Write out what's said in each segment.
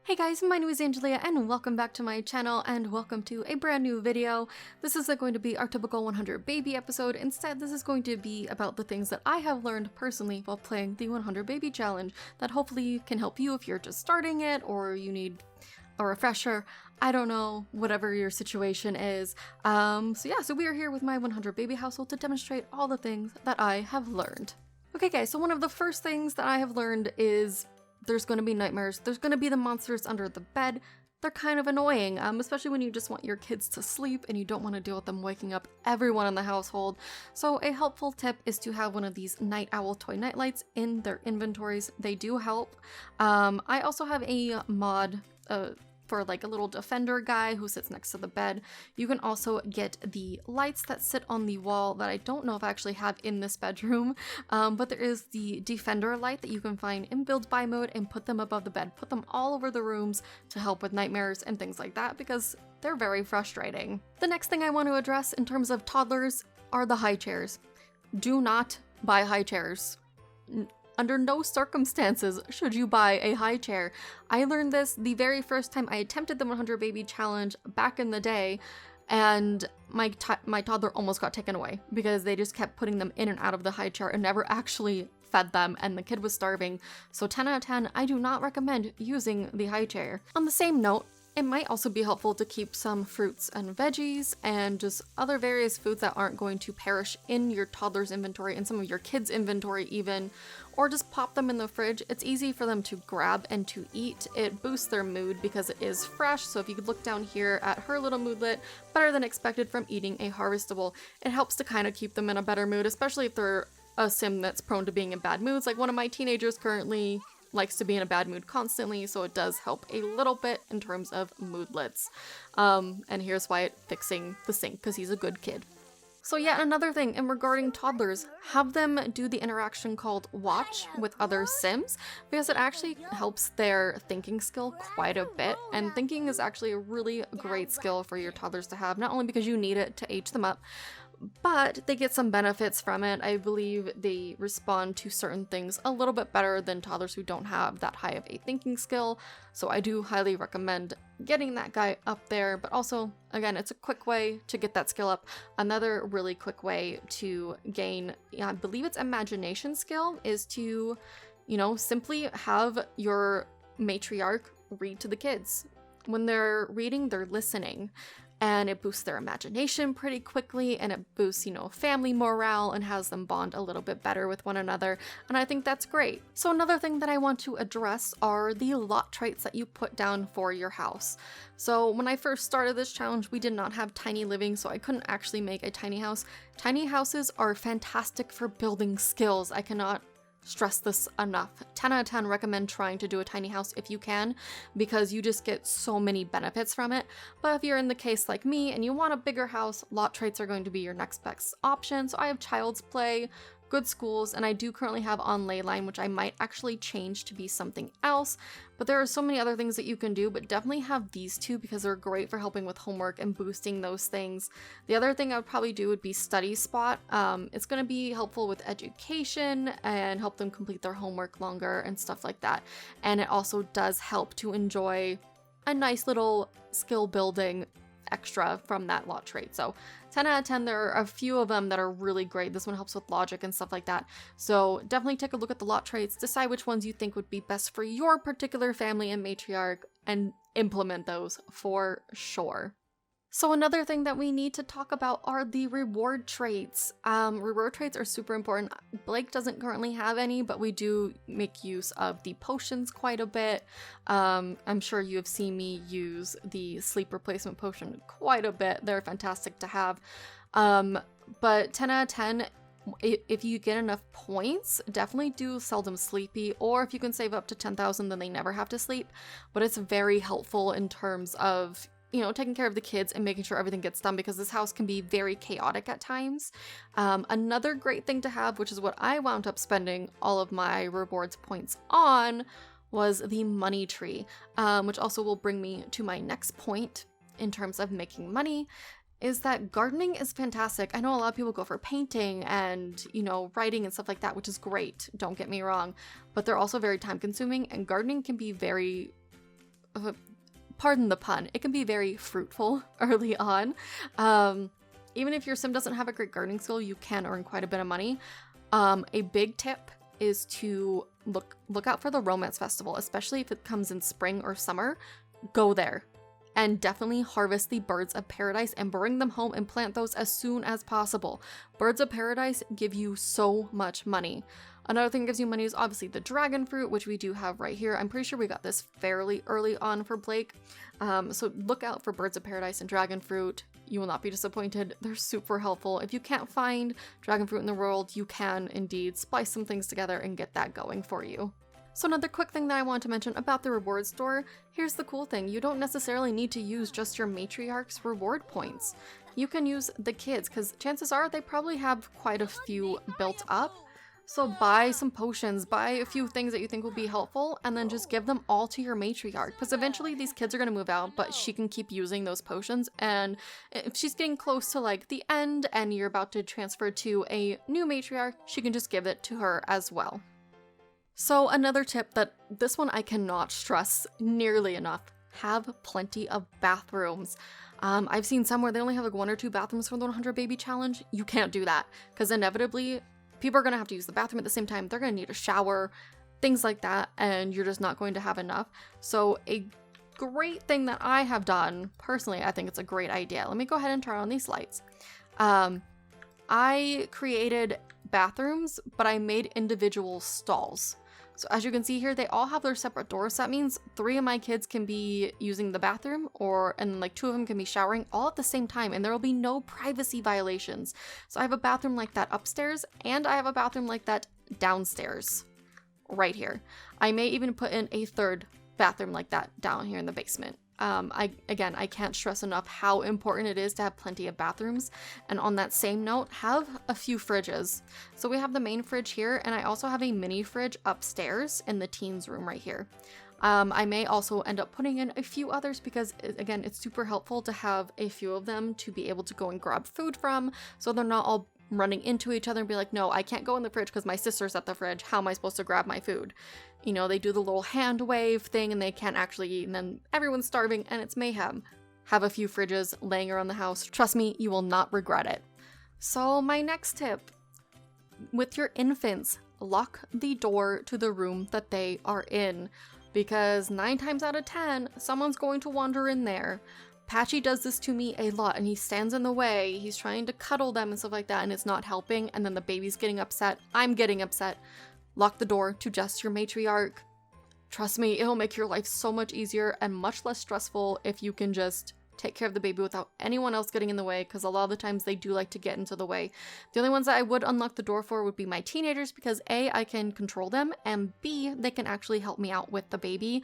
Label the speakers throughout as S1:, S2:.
S1: Hey guys, my name is Angelia and welcome back to my channel and welcome to a brand new video. This isn't going to be our typical 100 baby episode. Instead, this is going to be about the things that I have learned personally while playing the 100 baby challenge that hopefully can help you if you're just starting it or you need a refresher. I don't know, whatever your situation is. So we are here with my 100 baby household to demonstrate all the things that I have learned. Okay guys, so one of the first things that I have learned is there's going to be nightmares. There's going to be the monsters under the bed. They're kind of annoying, especially when you just want your kids to sleep and you don't want to deal with them waking up everyone in the household. So a helpful tip is to have one of these night owl toy night lights in their inventories. They do help. I also have a mod for like a little defender guy who sits next to the bed. You can also get the lights that sit on the wall that I don't know if I actually have in this bedroom, but there is the defender light that you can find in build by mode and put them above the bed. Put them all over the rooms to help with nightmares and things like that because they're very frustrating. The next thing I want to address in terms of toddlers are the high chairs. Do not buy high chairs. Under no circumstances should you buy a high chair. I learned this the very first time I attempted the 100 baby challenge back in the day, and my toddler almost got taken away because they just kept putting them in and out of the high chair and never actually fed them, and the kid was starving. So 10 out of 10, I do not recommend using the high chair. On the same note, it might also be helpful to keep some fruits and veggies and just other various foods that aren't going to perish in your toddler's inventory and some of your kids' inventory even, or just pop them in the fridge. It's easy for them to grab and to eat. It boosts their mood because it is fresh. So if you could look down here at her little moodlet, better than expected from eating a harvestable, it helps to kind of keep them in a better mood, especially if they're a sim that's prone to being in bad moods. Like one of my teenagers currently likes to be in a bad mood constantly, so it does help a little bit in terms of moodlets. And here's Wyatt fixing the sink because he's a good kid. So yeah, another thing, and regarding toddlers, have them do the interaction called watch with other sims because it actually helps their thinking skill quite a bit, and thinking is actually a really great skill for your toddlers to have, not only because you need it to age them up, but they get some benefits from it. I believe they respond to certain things a little bit better than toddlers who don't have that high of a thinking skill. So I do highly recommend getting that guy up there, but also, again, it's a quick way to get that skill up. Another really quick way to gain, I believe it's imagination skill, is to, simply have your matriarch read to the kids. When they're reading, they're listening. And it boosts their imagination pretty quickly, and it boosts, family morale and has them bond a little bit better with one another, and I think that's great. So another thing that I want to address are the lot traits that you put down for your house. So when I first started this challenge, we did not have tiny living, so I couldn't actually make a tiny house. Tiny houses are fantastic for building skills. I cannot stress this enough. 10 out of 10 recommend trying to do a tiny house if you can, because you just get so many benefits from it. But if you're in the case like me and you want a bigger house, lot traits are going to be your next best option. So I have Child's Play, Good Schools, and I do currently have On Leyline, which I might actually change to be something else. But there are so many other things that you can do, but definitely have these two because they're great for helping with homework and boosting those things. The other thing I would probably do would be Study Spot. It's going to be helpful with education and help them complete their homework longer and stuff like that. And it also does help to enjoy a nice little skill building extra from that lot trait. So 10 out of 10, there are a few of them that are really great. This one helps with logic and stuff like that. So definitely take a look at the lot traits, decide which ones you think would be best for your particular family and matriarch, and implement those for sure. So another thing that we need to talk about are the reward traits. Reward traits are super important. Blake doesn't currently have any, but we do make use of the potions quite a bit. I'm sure you have seen me use the sleep replacement potion quite a bit. They're fantastic to have. But 10 out of 10, if you get enough points, definitely do Seldom Sleepy, or if you can save up to 10,000, then they never have to sleep. But it's very helpful in terms of taking care of the kids and making sure everything gets done, because this house can be very chaotic at times. Another great thing to have, which is what I wound up spending all of my rewards points on, was the money tree, which also will bring me to my next point in terms of making money, is that gardening is fantastic. I know a lot of people go for painting and, writing and stuff like that, which is great, don't get me wrong, but they're also very time consuming, and gardening can be very pardon the pun, it can be very fruitful early on. Even if your sim doesn't have a great gardening skill, you can earn quite a bit of money. A big tip is to look out for the romance festival, especially if it comes in spring or summer. Go there and definitely harvest the birds of paradise and bring them home and plant those as soon as possible. Birds of paradise give you so much money. Another thing that gives you money is obviously the dragon fruit, which we do have right here. I'm pretty sure we got this fairly early on for Blake. So look out for birds of paradise and dragon fruit. You will not be disappointed. They're super helpful. If you can't find dragon fruit in the world, you can indeed splice some things together and get that going for you. So another quick thing that I want to mention about the reward store, here's the cool thing. You don't necessarily need to use just your matriarch's reward points. You can use the kids, because chances are they probably have quite a few built up. So buy some potions, buy a few things that you think will be helpful, and then just give them all to your matriarch. Because eventually these kids are going to move out, but she can keep using those potions. And if she's getting close to like the end and you're about to transfer to a new matriarch, she can just give it to her as well. So another tip that this one I cannot stress nearly enough, have plenty of bathrooms. I've seen some where they only have like 1 or 2 bathrooms for the 100 baby challenge. You can't do that because inevitably people are going to have to use the bathroom at the same time. They're going to need a shower, things like that, and you're just not going to have enough. So a great thing that I have done, personally, I think it's a great idea. Let me go ahead and turn on these lights. I created bathrooms, but I made individual stalls. So as you can see here, they all have their separate doors. So that means 3 of my kids can be using the bathroom and like 2 of them can be showering all at the same time, and there will be no privacy violations. So I have a bathroom like that upstairs, and I have a bathroom like that downstairs right here. I may even put in a 3rd bathroom like that down here in the basement. I can't stress enough how important it is to have plenty of bathrooms. And on that same note, have a few fridges. So we have the main fridge here, and I also have a mini fridge upstairs in the teens room right here. I may also end up putting in a few others because, again, it's super helpful to have a few of them to be able to go and grab food from, so they're not all running into each other and be like, no, I can't go in the fridge because my sister's at the fridge. How am I supposed to grab my food? You know, they do the little hand wave thing and they can't actually eat, and then everyone's starving and it's mayhem. Have a few fridges laying around the house. Trust me, you will not regret it. So my next tip, with your infants, lock the door to the room that they are in, because 9 times out of 10, someone's going to wander in there. Patchy does this to me a lot, and he stands in the way. He's trying to cuddle them and stuff like that, and it's not helping, and then the baby's getting upset. I'm getting upset. Lock the door to just your matriarch. Trust me, it'll make your life so much easier and much less stressful if you can just take care of the baby without anyone else getting in the way, because a lot of the times they do like to get into the way. The only ones that I would unlock the door for would be my teenagers, because A, I can control them, and B, they can actually help me out with the baby.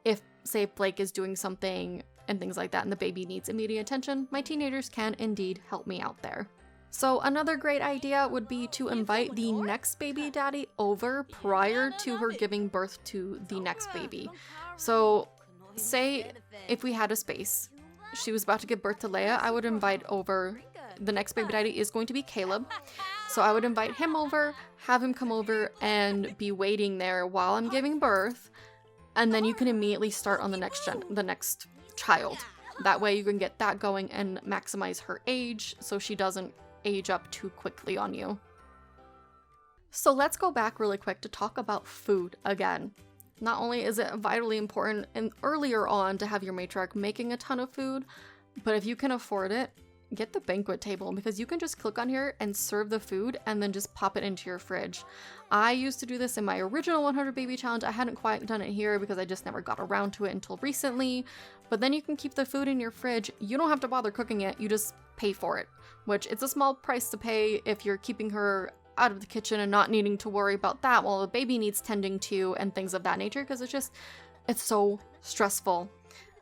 S1: If, say, Blake is doing something and things like that and the baby needs immediate attention, my teenagers can indeed help me out there. So another great idea would be to invite the next baby daddy over prior to her giving birth to the next baby. So say if we had a space, she was about to give birth to Leia, I would invite over, the next baby daddy is going to be Caleb. So I would invite him over, have him come over and be waiting there while I'm giving birth. And then you can immediately start on the next child. That way you can get that going and maximize her age so she doesn't age up too quickly on you. So let's go back really quick to talk about food again. Not only is it vitally important and earlier on to have your matriarch making a ton of food, but if you can afford it, get the banquet table, because you can just click on here and serve the food and then just pop it into your fridge. I used to do this in my original 100 baby challenge. I hadn't quite done it here because I just never got around to it until recently. But then you can keep the food in your fridge. You don't have to bother cooking it. You just pay for it, which it's a small price to pay if you're keeping her out of the kitchen and not needing to worry about that while the baby needs tending to and things of that nature, because it's so stressful.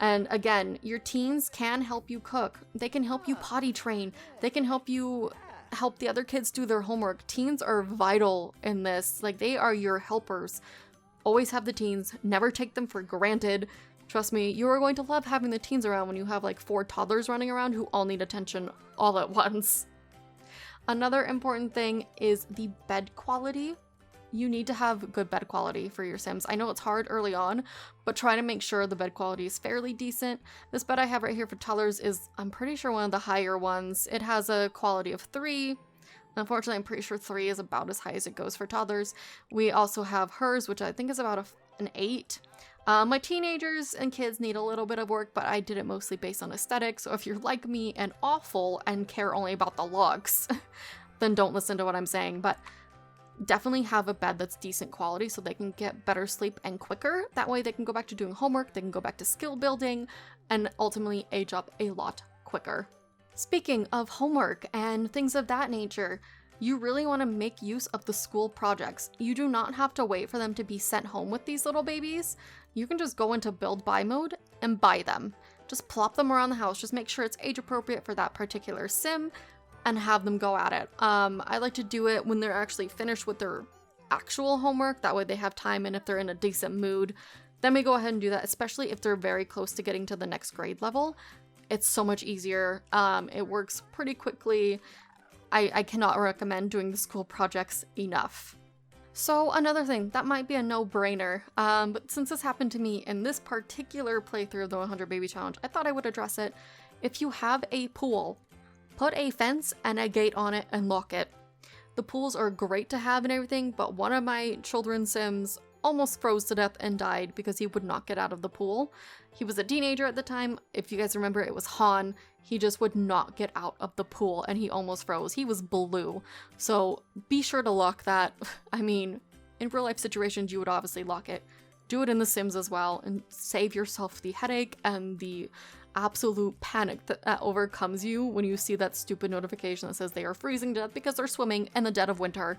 S1: And again, your teens can help you cook. They can help you potty train. They can help you help the other kids do their homework. Teens are vital in this. Like, they are your helpers. Always have the teens. Never take them for granted. Trust me, you are going to love having the teens around when you have like 4 toddlers running around who all need attention all at once. Another important thing is the bed quality. you need to have good bed quality for your Sims. I know it's hard early on, but try to make sure the bed quality is fairly decent. This bed I have right here for toddlers is, I'm pretty sure, one of the higher ones. It has a quality of 3. Unfortunately, I'm pretty sure 3 is about as high as it goes for toddlers. We also have hers, which I think is about an 8. My teenagers and kids need a little bit of work, but I did it mostly based on aesthetics. So if you're like me and awful and care only about the looks, then don't listen to what I'm saying. But definitely have a bed that's decent quality so they can get better sleep and quicker. That way they can go back to doing homework, they can go back to skill building, and ultimately age up a lot quicker. Speaking of homework and things of that nature, you really want to make use of the school projects. You do not have to wait for them to be sent home with these little babies. You can just go into build buy mode and buy them. Just plop them around the house. Just make sure it's age appropriate for that particular sim and have them go at it. I like to do it when they're actually finished with their actual homework. That way they have time, and if they're in a decent mood, then we go ahead and do that, especially if they're very close to getting to the next grade level. It's so much easier. It works pretty quickly. I cannot recommend doing the school projects enough. So another thing, that might be a no-brainer, but since this happened to me in this particular playthrough of the 100 Baby Challenge, I thought I would address it. If you have a pool, put a fence and a gate on it and lock it. The pools are great to have and everything, but one of my children's Sims almost froze to death and died because he would not get out of the pool. He was a teenager at the time. If you guys remember, it was Han. He just would not get out of the pool and he almost froze. He was blue. So be sure to lock that. I mean, in real life situations, you would obviously lock it. Do it in The Sims as well and save yourself the headache and the absolute panic that overcomes you when you see that stupid notification that says they are freezing to death because they're swimming in the dead of winter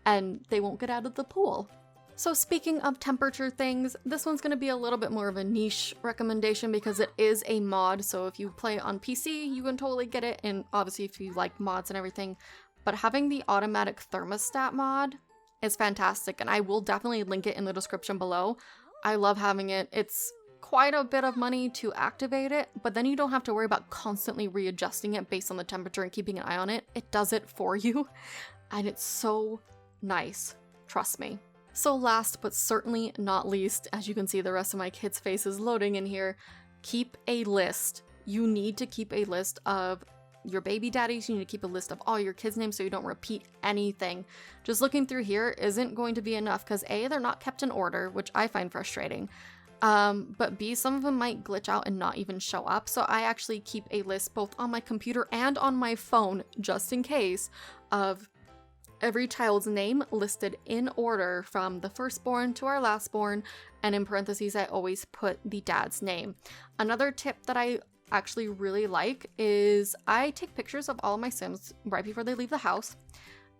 S1: and they won't get out of the pool. So speaking of temperature things, this one's going to be a little bit more of a niche recommendation because it is a mod. So if you play on PC, you can totally get it. And obviously if you like mods and everything, but having the automatic thermostat mod is fantastic. And I will definitely link it in the description below. I love having it. It's quite a bit of money to activate it, but then you don't have to worry about constantly readjusting it based on the temperature and keeping an eye on it. It does it for you. And it's so nice. Trust me. So last but certainly not least, as you can see the rest of my kids' faces loading in here, keep a list. You need to keep a list of your baby daddies. You need to keep a list of all your kids' names so you don't repeat anything. Just looking through here isn't going to be enough because A, they're not kept in order, which I find frustrating. But B, some of them might glitch out and not even show up. So I actually keep a list both on my computer and on my phone, just in case, of every child's name listed in order from the firstborn to our lastborn, and in parentheses I always put the dad's name. Another tip that I actually really like is I take pictures of all of my Sims right before they leave the house,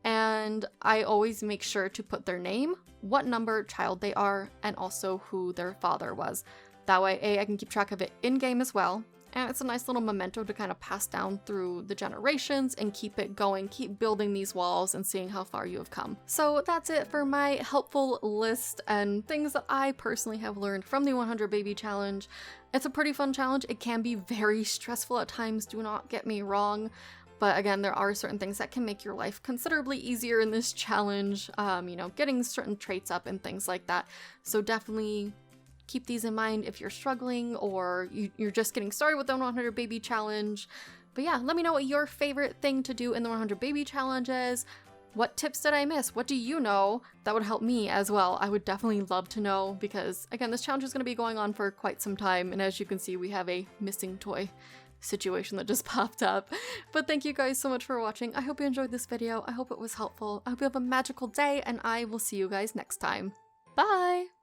S1: and I always make sure to put their name, what number child they are, and also who their father was. That way, A, I can keep track of it in-game as well, and it's a nice little memento to kind of pass down through the generations and keep it going, keep building these walls and seeing how far you have come. So that's it for my helpful list and things that I personally have learned from the 100 Baby Challenge. It's a pretty fun challenge. It can be very stressful at times, do not get me wrong. But again, there are certain things that can make your life considerably easier in this challenge, you know, getting certain traits up and things like that. So definitely keep these in mind if you're struggling or you're just getting started with the 100 Baby Challenge. But yeah, let me know what your favorite thing to do in the 100 Baby Challenge is. What tips did I miss? What do you know that would help me as well? I would definitely love to know because, again, this challenge is going to be going on for quite some time. And as you can see, we have a missing toy situation that just popped up. But thank you guys so much for watching. I hope you enjoyed this video. I hope it was helpful. I hope you have a magical day, and I will see you guys next time. Bye!